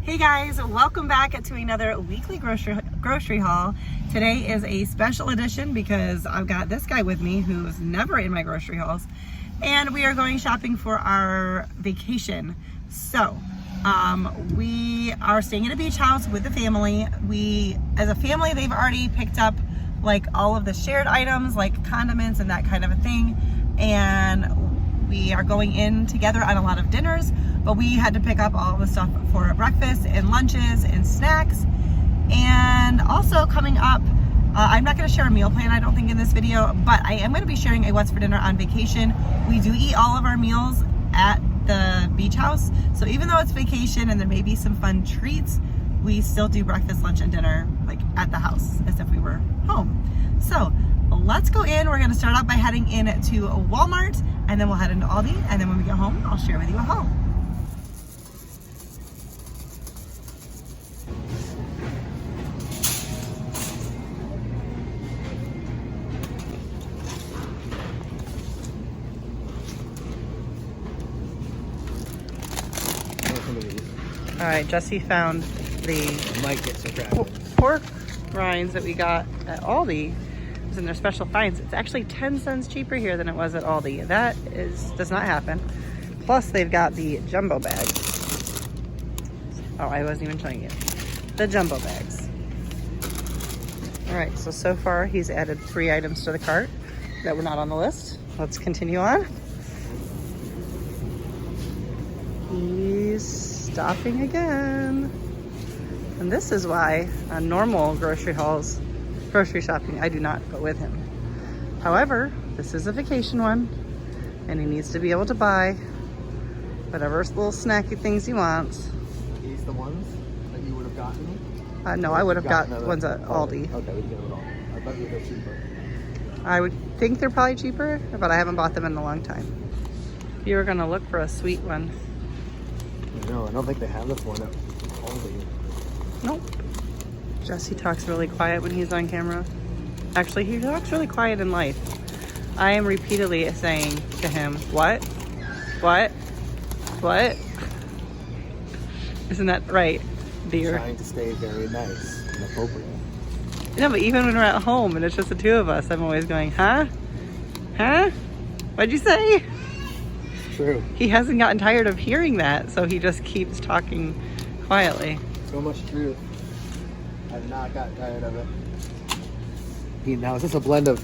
Hey guys, welcome back to another weekly grocery haul. Today is a special edition because I've got this guy with me who's never in my grocery hauls, and we are going shopping for our vacation. So we are staying at a beach house with the family. As a family, they've already picked up like all of the shared items like condiments and that kind of a thing, and we are going in together on a lot of dinners, but we had to pick up all the stuff for breakfast and lunches and snacks. And also coming up, I'm not going to share a meal plan, I don't think, in this video, but I am going to be sharing a what's for dinner on vacation. We do eat all of our meals at the beach house, so even though it's vacation and there may be some fun treats, we still do breakfast, lunch, and dinner like at the house as if we were home. So let's go in. We're going to start out by heading in to Walmart, and then we'll head into Aldi, and then when we get home, I'll share with you a haul. All right, Jesse found the pork rinds that we got at Aldi. It was in their special finds. It's actually 10 cents cheaper here than it was at Aldi. That does not happen. Plus, they've got the jumbo bags. Oh, I wasn't even showing you. The jumbo bags. All right, so far he's added 3 items to the cart that were not on the list. Let's continue on. He's stopping again. And this is why on normal grocery shopping, I do not go with him. However, this is a vacation one, and he needs to be able to buy whatever little snacky things he wants. These the ones that you would have gotten? No, I would have got ones at Aldi. Okay, we can get them at all. I bet they're cheaper. I would think they're probably cheaper, but I haven't bought them in a long time. You were gonna look for a sweet one. No, I don't think they have this one at Aldi. Nope. Jesse talks really quiet when he's on camera. Actually, he talks really quiet in life. I am repeatedly saying to him, what? What? What? Isn't that right, dear? Trying to stay very nice and appropriate. No, but even when we're at home and it's just the two of us, I'm always going, huh? Huh? What'd you say? It's true. He hasn't gotten tired of hearing that, so he just keeps talking quietly. So much truth. I've not gotten tired of it. Now, is this a blend of,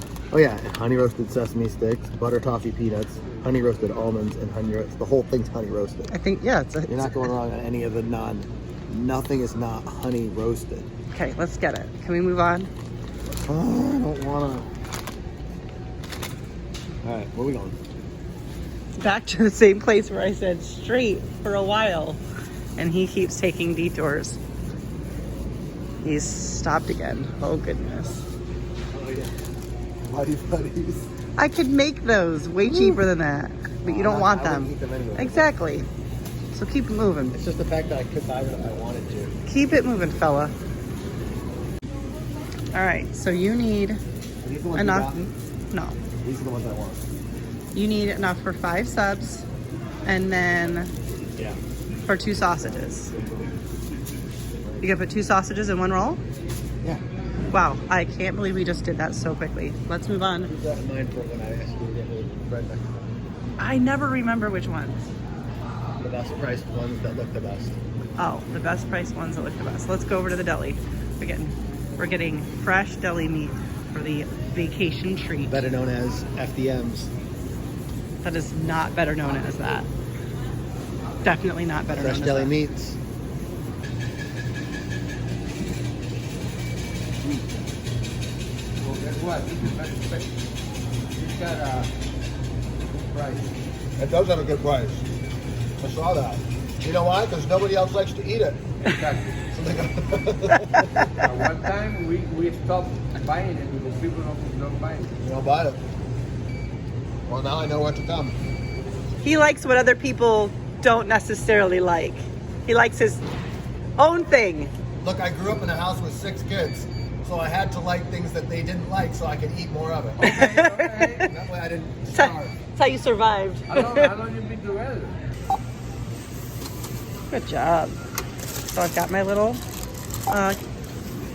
honey roasted sesame sticks, butter toffee peanuts, honey roasted almonds, and the whole thing's honey roasted. I think, yeah. You're not going wrong on any of the nothing is not honey roasted. Okay, let's get it. Can we move on? Oh, I don't want to. All right, where are we going? Back to the same place where I said straight for a while, and he keeps taking detours. He's stopped again. Oh goodness. Oh yeah. Buddies. I could make those way cheaper than that, but you don't want them. I wouldn't eat them anyway. Exactly. So keep it moving. It's just the fact that I could buy them if I wanted to. Keep it moving, fella. All right, so you need enough. No. These are the ones I want. You need enough for 5 subs, and then for 2 sausages. You gonna put 2 sausages in 1 roll? Yeah. Wow, I can't believe we just did that so quickly. Let's move on. Keep that in mind for when I ask you to get me bread next time. I never remember which ones. The best priced ones that look the best. Oh, the best priced ones that look the best. Let's go over to the deli. We're getting fresh deli meat for the vacation treat. Better known as FDMs. That is not better known as that. Definitely not better known as that. Fresh deli meats. Well, guess what? He's got a good price. It does have a good price. I saw that. You know why? Because nobody else likes to eat it. Exactly. One time we stopped buying it because people don't buy it. You don't buy it. Well, now I know what to come. He likes what other people don't necessarily like. He likes his own thing. Look, I grew up in a house with 6 kids, so I had to like things that they didn't like so I could eat more of it. Okay, that way I didn't starve. That's how you survived. How long you been together? Good job. So I've got my little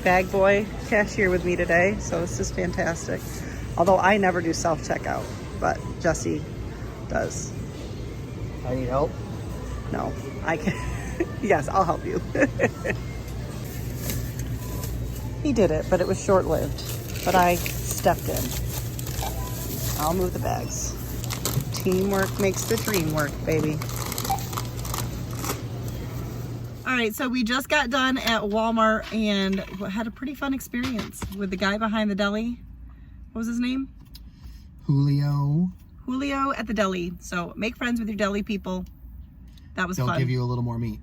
bag boy cashier with me today. So this is fantastic. Although I never do self-checkout, but Jesse does. I need help. No, I can. Yes, I'll help you. He did it, but it was short-lived. But I stepped in. I'll move the bags. Teamwork makes the dream work, baby. All right, so we just got done at Walmart and had a pretty fun experience with the guy behind the deli. What was his name? Julio. Julio at the deli. So make friends with your deli people. That was They'll fun. give you a little more meat.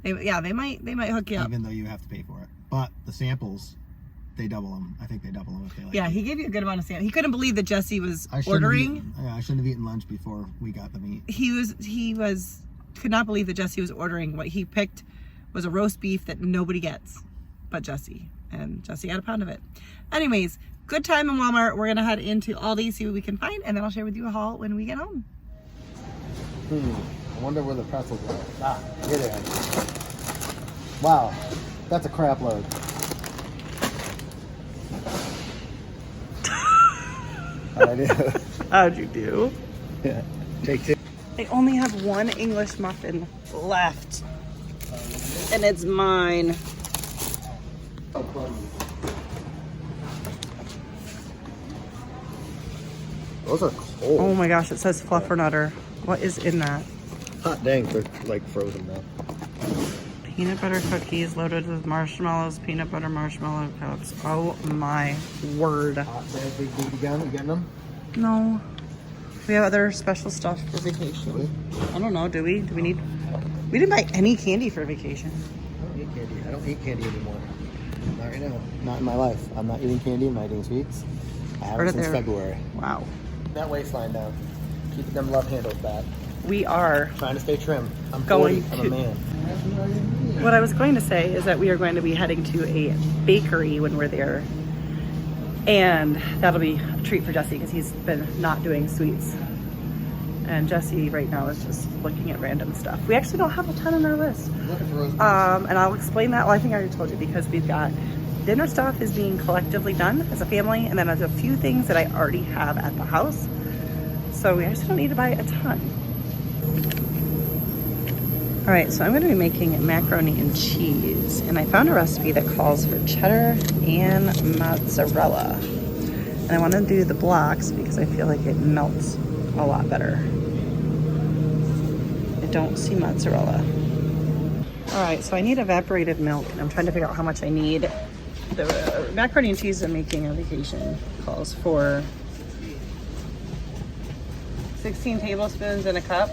They might hook you up. Even though you have to pay for it. But the samples, they double them. I think they double them if they like. Yeah, it. he gave you a good amount of samples. He couldn't believe that Jesse was I ordering. I shouldn't have eaten lunch before we got the meat. He could not believe that Jesse was ordering. What he picked was a roast beef that nobody gets but Jesse. And Jesse got a pound of it. Anyways, good time in Walmart. We're gonna head into Aldi, see what we can find, and then I'll share with you a haul when we get home. I wonder where the pretzels are. Ah, here they are. Wow, that's a crap load. How'd I do? How'd you do? Yeah, take two. I only have one English muffin left. And it's mine. Those are cold. Oh my gosh, it says fluffernutter. What is in that? Hot dang, they're like frozen now. Peanut butter cookies loaded with marshmallows, peanut butter marshmallow cups. Oh my word. Hot dang, big BB gun, you getting them? No. We have other special stuff for vacation. I don't know, do we? Do we need... We didn't buy any candy for vacation. I don't eat candy. I don't eat candy anymore. Not right now. Not in my life. I'm not eating candy. I'm not eating sweets. I haven't since February. Wow. That waistline down. Keeping them love handles back. We are Trying to stay trim. I'm going 40. I'm a man. What I was going to say is that we are going to be heading to a bakery when we're there. And that'll be a treat for Jesse because he's been not doing sweets. And Jesse right now is just looking at random stuff. We actually don't have a ton on our list. Looking for roast And I'll explain that. Well, I think I already told you because we've got dinner stuff is being collectively done as a family. And then there's a few things that I already have at the house. So we actually don't need to buy a ton. All right, so I'm gonna be making macaroni and cheese. And I found a recipe that calls for cheddar and mozzarella. And I wanna do the blocks because I feel like it melts a lot better. I don't see mozzarella. All right, so I need evaporated milk and I'm trying to figure out how much I need. The macaroni and cheese I'm making on vacation calls for 16 tablespoons in a cup.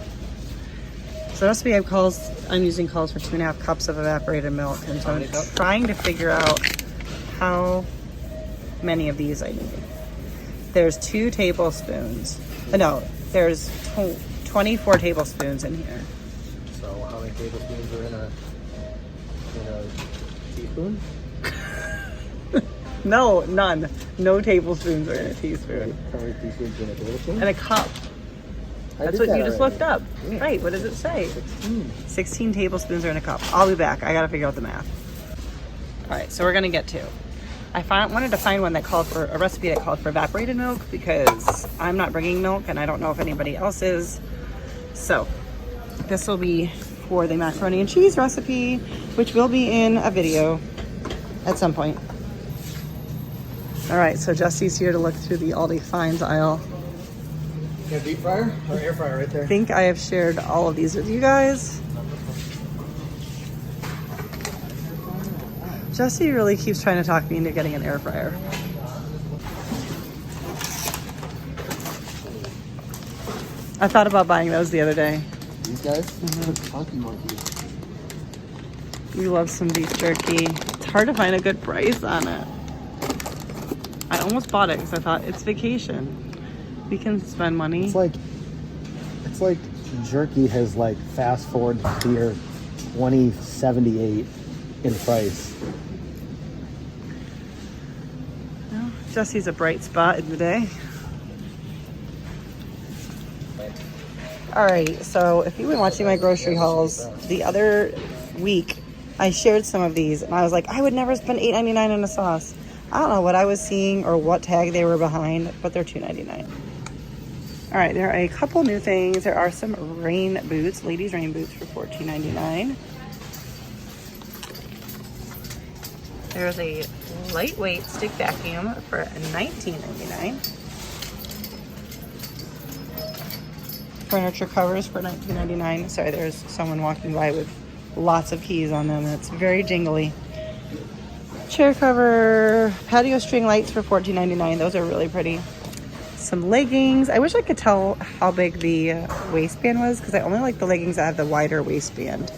So the recipe I'm using calls for 2.5 cups of evaporated milk. And so I'm trying to figure out how many of these I need. There's 2 tablespoons. No, there's 24 tablespoons in here. So how many tablespoons are in a teaspoon? No, none. No tablespoons are in a teaspoon. How many teaspoons in a tablespoon? And a cup. That's what you just looked up. Yeah. Right, what does it say? 16 tablespoons are in a cup. I'll be back. I gotta figure out the math. All right, so we're gonna get to. wanted to find one that called for a recipe that called for evaporated milk because I'm not bringing milk and I don't know if anybody else is. So this will be for the macaroni and cheese recipe, which will be in a video at some point. All right, so Jesse's here to look through the Aldi finds aisle. You got a deep fryer or air fryer right there? I think I have shared all of these with you guys. Jesse really keeps trying to talk me into getting an air fryer. I thought about buying those the other day. These guys? Funky monkeys. We love some beef jerky. It's hard to find a good price on it. I almost bought it because I thought it's vacation. We can spend money. It's like jerky has like fast forward to year 2078 in price. Well, Jesse's a bright spot in the day. All right, so if you've been watching my grocery hauls, the other week I shared some of these and I was like, I would never spend $8.99 on a sauce. I don't know what I was seeing or what tag they were behind, but they're $2.99. All right, there are a couple new things. There are some rain boots, ladies' rain boots for $14.99. There's a lightweight stick vacuum for $19.99. Furniture covers for $19.99. Sorry, there's someone walking by with lots of keys on them. It's very jingly. Chair cover, patio string lights for $14.99. Those are really pretty. Some leggings. I wish I could tell how big the waistband was because I only like the leggings that have the wider waistband.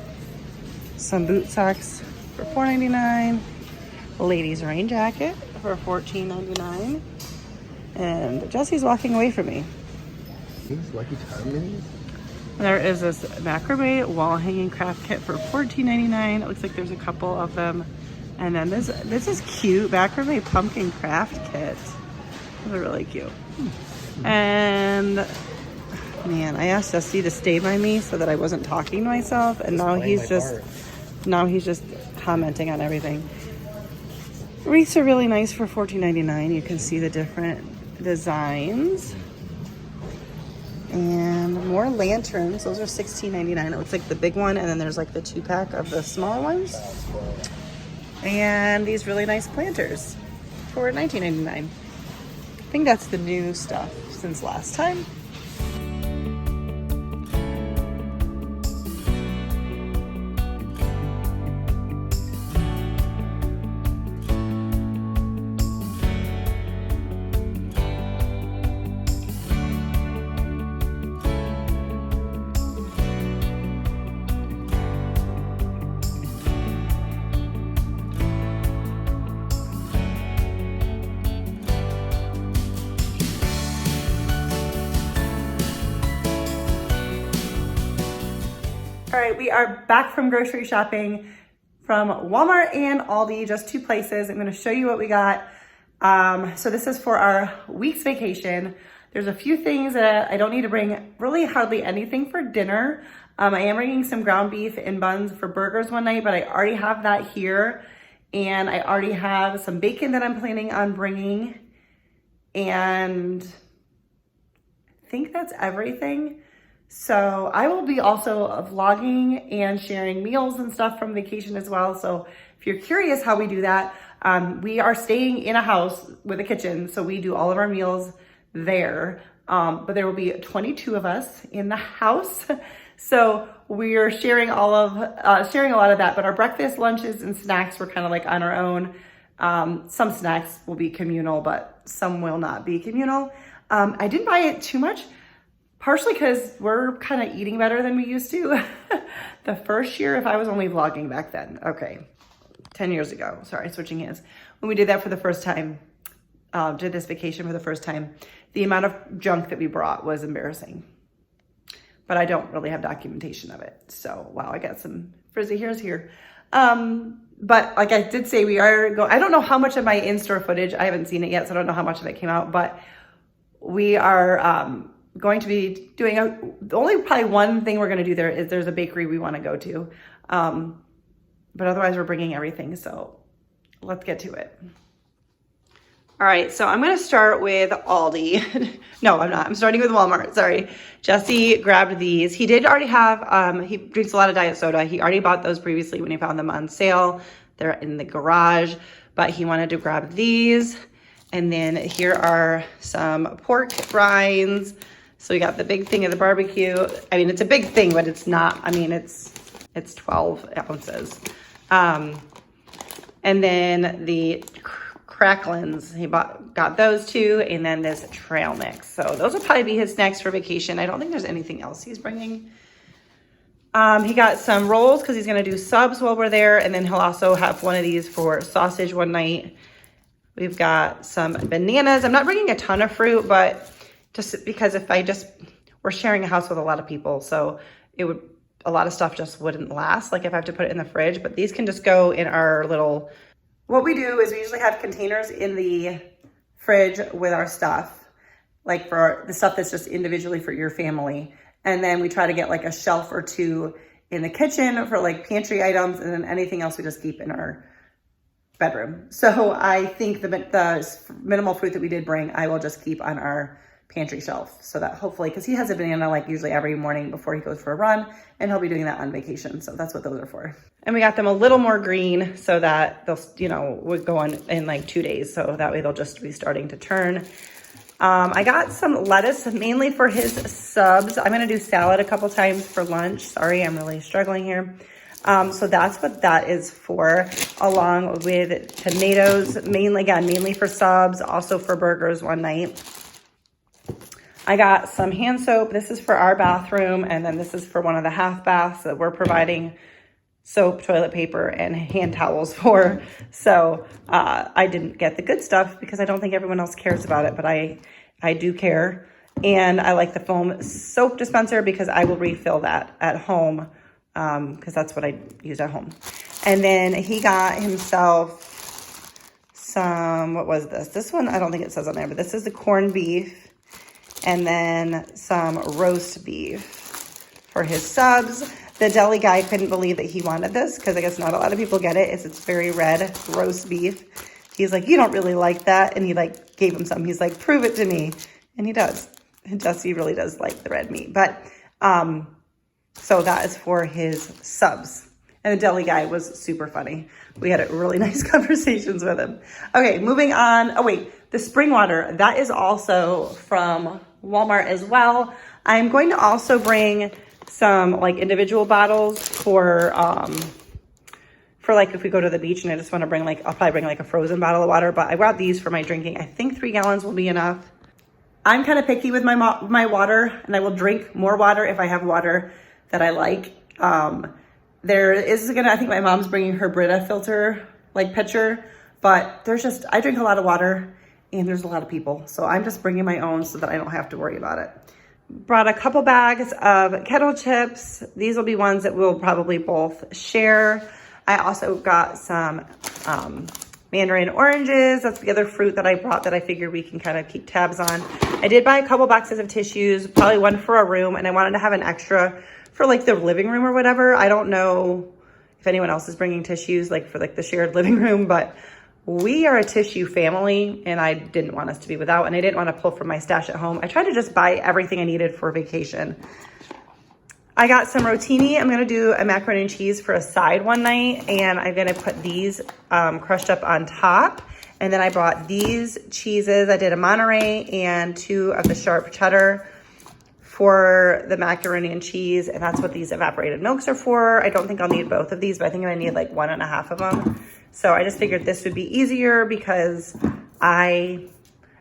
Some boot socks for $4.99. Ladies rain jacket for $14.99. And Jesse's walking away from me. These Lucky Charm minis? There is this macrame wall hanging craft kit for $14.99. It looks like there's a couple of them. And then this is cute macrame pumpkin craft kit. Those are really cute. And man, I asked Jesse to stay by me so that I wasn't talking to myself, and now he's just commenting on everything. Wreaths are really nice for $14.99. You can see the different designs. And more lanterns. Those are $16.99. It looks like the big one, and then there's like the 2-pack of the smaller ones. And these really nice planters for $19.99. I think that's the new stuff since last time. All right, we are back from grocery shopping from Walmart and Aldi, just 2 places. I'm gonna show you what we got. So this is for our week's vacation. There's a few things that I don't need to bring really hardly anything for dinner. I am bringing some ground beef and buns for burgers one night, but I already have that here. And I already have some bacon that I'm planning on bringing. And I think that's everything. So I will be also vlogging and sharing meals and stuff from vacation as well. So if you're curious how we do that, we are staying in a house with a kitchen. So we do all of our meals there. But there will be 22 of us in the house. So we're sharing sharing a lot of that, but our breakfast, lunches, and snacks were kind of like on our own. Some snacks will be communal, but some will not be communal. I didn't buy it too much. Partially because we're kind of eating better than we used to. The first year, if I was only vlogging back then, okay, 10 years ago, sorry, switching hands. When we did that for the first time, did this vacation for the first time, the amount of junk that we brought was embarrassing. But I don't really have documentation of it. So, wow, I got some frizzy hairs here. But like I did say, we are going, I don't know how much of my in-store footage, I haven't seen it yet, so I don't know how much of it came out, but we are, going to be doing the only probably one thing we're going to do there is there's a bakery we want to go to. But otherwise we're bringing everything. So let's get to it. All right. So I'm going to start with Aldi. No, I'm not. I'm starting with Walmart. Sorry. Jesse grabbed these. He did already have, he drinks a lot of diet soda. He already bought those previously when he found them on sale. They're in the garage, but he wanted to grab these. And then here are some pork rinds. So we got the big thing of the barbecue. I mean, it's a big thing, but it's not, I mean, it's 12 ounces. And then the cracklins, he got those 2, and then this trail mix. So those will probably be his snacks for vacation. I don't think there's anything else he's bringing. He got some rolls because he's gonna do subs while we're there, and then he'll also have one of these for sausage one night. We've got some bananas. I'm not bringing a ton of fruit, but just because we're sharing a house with a lot of people, so a lot of stuff just wouldn't last, like if I have to put it in the fridge, but these can just go in our little, what we do is we usually have containers in the fridge with our stuff, like for the stuff that's just individually for your family. And then we try to get like a shelf or 2 in the kitchen for like pantry items, and then anything else we just keep in our bedroom. So I think the minimal fruit that we did bring, I will just keep on our pantry shelf, so that hopefully, because he has a banana like usually every morning before he goes for a run, and he'll be doing that on vacation. So that's what those are for. And we got them a little more green so that they'll, you know, would go on in like 2 days. So that way they'll just be starting to turn. I got some lettuce mainly for his subs. I'm going to do salad a couple times for lunch. Sorry, I'm really struggling here. So that's what that is for, along with tomatoes, mainly for subs, also for burgers one night. I got some hand soap. This is for our bathroom, and then this is for one of the half baths that we're providing soap, toilet paper, and hand towels for. So I didn't get the good stuff because I don't think everyone else cares about it, but I do care. And I like the foam soap dispenser because I will refill that at home, because that's what I use at home. And then he got himself some, what was this? This one, I don't think it says on there, but this is the corned beef. And then some roast beef for his subs. The deli guy couldn't believe that he wanted this because I guess not a lot of people get it. It's very red roast beef. He's like, you don't really like that. And he like gave him some. He's like, prove it to me. And he does. He really does like the red meat. But so that is for his subs. And the deli guy was super funny. We had really nice conversations with him. Okay, moving on. Oh wait, the spring water, that is also from Walmart as well. I'm going to also bring some like individual bottles for like if we go to the beach and I just want to bring like, I'll probably bring like a frozen bottle of water, but I brought these for my drinking. I think 3 gallons will be enough. I'm kind of picky with my water, and I will drink more water if I have water that I like. There is I think my mom's bringing her Brita filter like pitcher, but I drink a lot of water and there's a lot of people. So I'm just bringing my own so that I don't have to worry about it. Brought a couple bags of kettle chips. These will be ones that we'll probably both share. I also got some mandarin oranges. That's the other fruit that I brought that I figured we can kind of keep tabs on. I did buy a couple boxes of tissues, probably one for a room, and I wanted to have an extra for like the living room or whatever. I don't know if anyone else is bringing tissues like for like the shared living room, but we are a tissue family and I didn't want us to be without, and I didn't want to pull from my stash at home. I tried to just buy everything I needed for vacation. I got some rotini. I'm going to do a macaroni and cheese for a side one night, and I'm going to put these crushed up on top. And then I brought these cheeses. I did a Monterey and 2 of the sharp cheddar for the macaroni and cheese, and that's what these evaporated milks are for. I don't think I'll need both of these, but I think I need like 1.5 of them. So I just figured this would be easier because I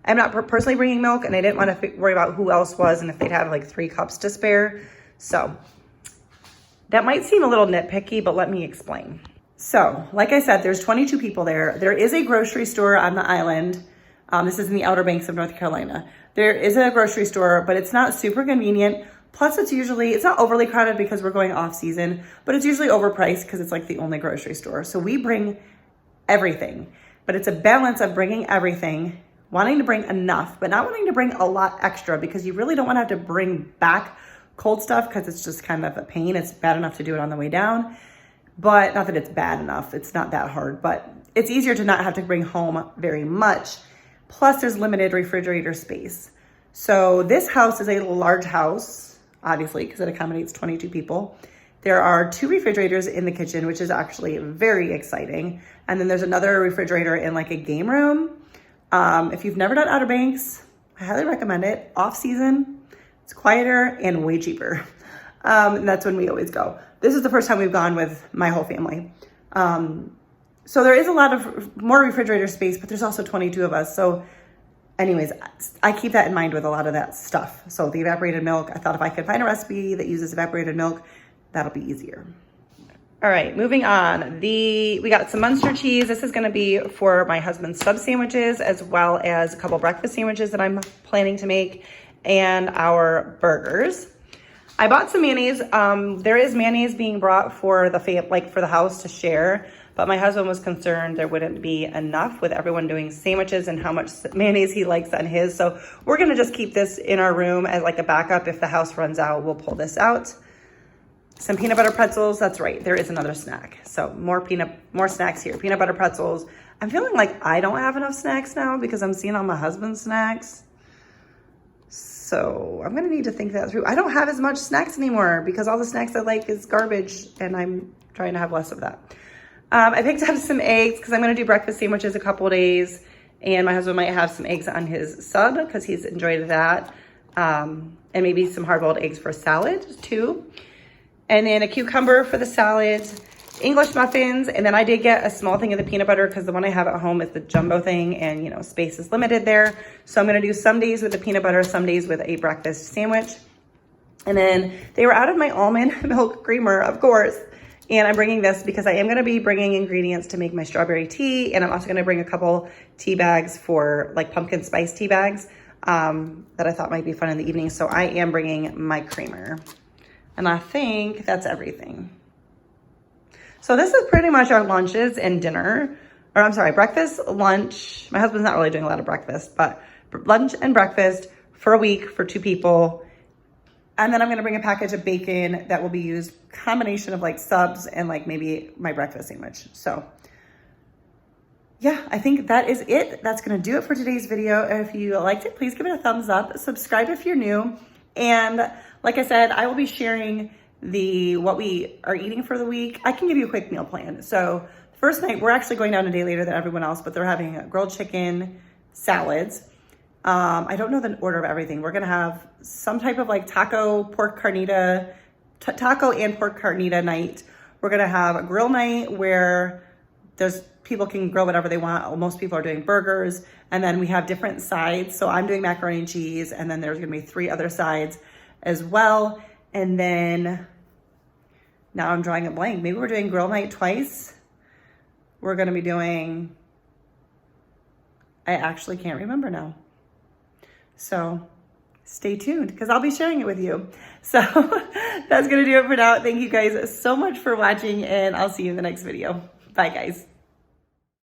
am not personally bringing milk, and I didn't want to worry about who else was and if they'd have like 3 cups to spare. So that might seem a little nitpicky, but let me explain. So like I said, there's 22 people there. There is a grocery store on the island. This is in the Outer Banks of North Carolina. There is a grocery store, but it's not super convenient. Plus it's not overly crowded because we're going off season, but it's usually overpriced because it's like the only grocery store. So we bring everything, but it's a balance of bringing everything, wanting to bring enough, but not wanting to bring a lot extra because you really don't want to have to bring back cold stuff because it's just kind of a pain. It's bad enough to do it on the way down, but not that it's bad enough. It's not that hard, but it's easier to not have to bring home very much. Plus there's limited refrigerator space. So this house is a large house, obviously, because it accommodates 22 people. There are 2 refrigerators in the kitchen, which is actually very exciting. And then there's another refrigerator in like a game room. If you've never done Outer Banks, I highly recommend it. Off season, it's quieter and way cheaper. And that's when we always go. This is the first time we've gone with my whole family. So there is a lot of more refrigerator space, but there's also 22 of us. So anyways, I keep that in mind with a lot of that stuff. So the evaporated milk, I thought if I could find a recipe that uses evaporated milk, that'll be easier. All right, moving on. We got some Munster cheese. This is gonna be for my husband's sub sandwiches, as well as a couple breakfast sandwiches that I'm planning to make, and our burgers. I bought some mayonnaise. There is mayonnaise being brought for for the house to share, but my husband was concerned there wouldn't be enough with everyone doing sandwiches and how much mayonnaise he likes on his. So we're gonna just keep this in our room as like a backup. If the house runs out, we'll pull this out. some peanut butter pretzels. That's right, there is another snack. So more snacks here. Peanut butter pretzels. I'm feeling like I don't have enough snacks now because I'm seeing all my husband's snacks. So I'm gonna need to think that through. I don't have as much snacks anymore because all the snacks I like is garbage and I'm trying to have less of that. I picked up some eggs because I'm gonna do breakfast sandwiches a couple days, and my husband might have some eggs on his sub because he's enjoyed that. And maybe some hard-boiled eggs for salad too. And then a cucumber for the salad, English muffins, and then I did get a small thing of the peanut butter because the one I have at home is the jumbo thing, and you know, space is limited there. So I'm gonna do some days with the peanut butter, some days with a breakfast sandwich. And then they were out of my almond milk creamer, of course, and I'm bringing this because I am gonna be bringing ingredients to make my strawberry tea, and I'm also gonna bring a couple tea bags for like pumpkin spice tea bags that I thought might be fun in the evening. So I am bringing my creamer. And I think that's everything. So this is pretty much our lunches and dinner, or I'm sorry, breakfast, lunch. My husband's not really doing a lot of breakfast, but lunch and breakfast for a week for 2 people. And then I'm gonna bring a package of bacon that will be used, combination of like subs and like maybe my breakfast sandwich. So yeah, I think that is it. That's gonna do it for today's video. If you liked it, please give it a thumbs up. Subscribe if you're new. And like I said, I will be sharing what we are eating for the week. I can give you a quick meal plan. So first night, we're actually going down a day later than everyone else, but they're having grilled chicken, salads. I don't know the order of everything. We're gonna have some type of like taco and pork carnita night. We're gonna have a grill night where people can grill whatever they want. Most people are doing burgers. And then we have different sides. So I'm doing macaroni and cheese, and then there's gonna be 3 other sides as well. And then now I'm drawing a blank. Maybe we're doing grill night twice. We're gonna be doing, I actually can't remember now. So stay tuned because I'll be sharing it with you. So that's gonna do it for now. Thank you guys so much for watching, and I'll see you in the next video. Bye guys.